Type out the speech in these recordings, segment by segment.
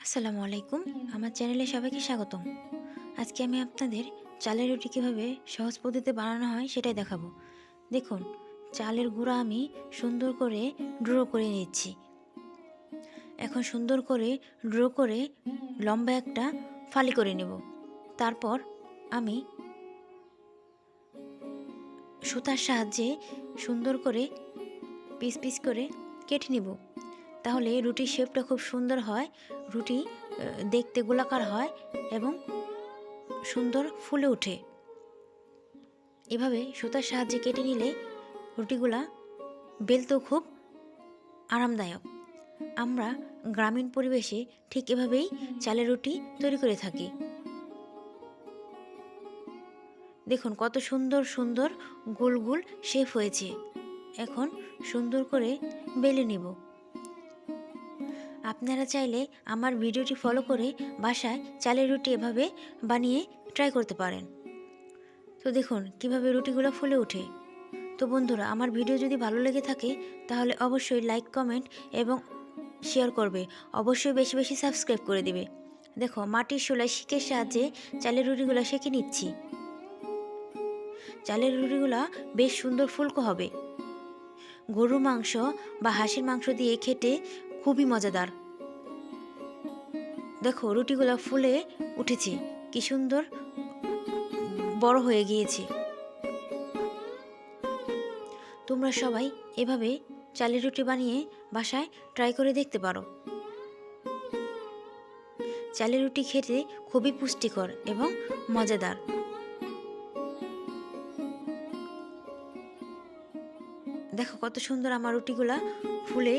আসসালামু আলাইকুম। আমার চ্যানেলে সবাইকে স্বাগতম। আজকে আমি আপনাদের চালের রুটি কীভাবে সহজ পদ্ধতিতে বানানো হয় সেটাই দেখাবো। দেখুন, চালের গুঁড়া আমি সুন্দর করে ড্রো করে নিচ্ছি। এখন সুন্দর করে ড্রো করে লম্বা একটা ফালি করে নেব। তারপর আমি সুতার সাহায্যে সুন্দর করে পিস পিস করে কেটে নেব। তাহলে রুটির শেপটা খুব সুন্দর হয়, রুটি দেখতে গোলাকার হয় এবং সুন্দর ফুলে ওঠে। এভাবে সুতার সাহায্যে কেটে নিলে রুটিগুলা বেলতেও খুব আরামদায়ক। আমরা গ্রামীণ পরিবেশে ঠিক এভাবেই চালের রুটি তৈরি করে থাকি। দেখুন কত সুন্দর সুন্দর গোল গোল শেপ হয়েছে। এখন সুন্দর করে বেলে নেব। আপনারা চাইলে আমার ভিডিওটি ফলো করে বাসায় চালের রুটি এভাবে বানিয়ে ট্রাই করতে পারেন। তো দেখুন কিভাবে রুটিগুলো ফুলে ওঠে। তো বন্ধুরা, আমার ভিডিও যদি ভালো লেগে থাকে তাহলে অবশ্যই লাইক, কমেন্ট এবং শেয়ার করবে। অবশ্যই বেশি বেশি সাবস্ক্রাইব করে দিবে। দেখো, মাটির চুলায় শিকের সাহায্যে চালের রুটিগুলো সেঁকে নিচ্ছি। চালের রুটিগুলো বেশ সুন্দর ফুলকো হবে। গরুর মাংস বা হাঁসের মাংস দিয়ে খেতে খুবই মজাদার। দেখো রুটিগুলো ফুলে উঠেছে, কি সুন্দর বড় হয়ে গিয়েছে। তোমরা সবাই এভাবে চালের রুটি বানিয়ে বাসায় ট্রাই করে দেখতে পারো। চালের রুটি খেতে খুবই পুষ্টিকর এবং মজাদার। দেখো কত সুন্দর আমার রুটিগুলা ফুলে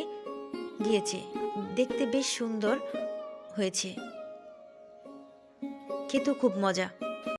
গিয়েছে, দেখতে বেশ সুন্দর হয়েছে, খেতেও খুব মজা।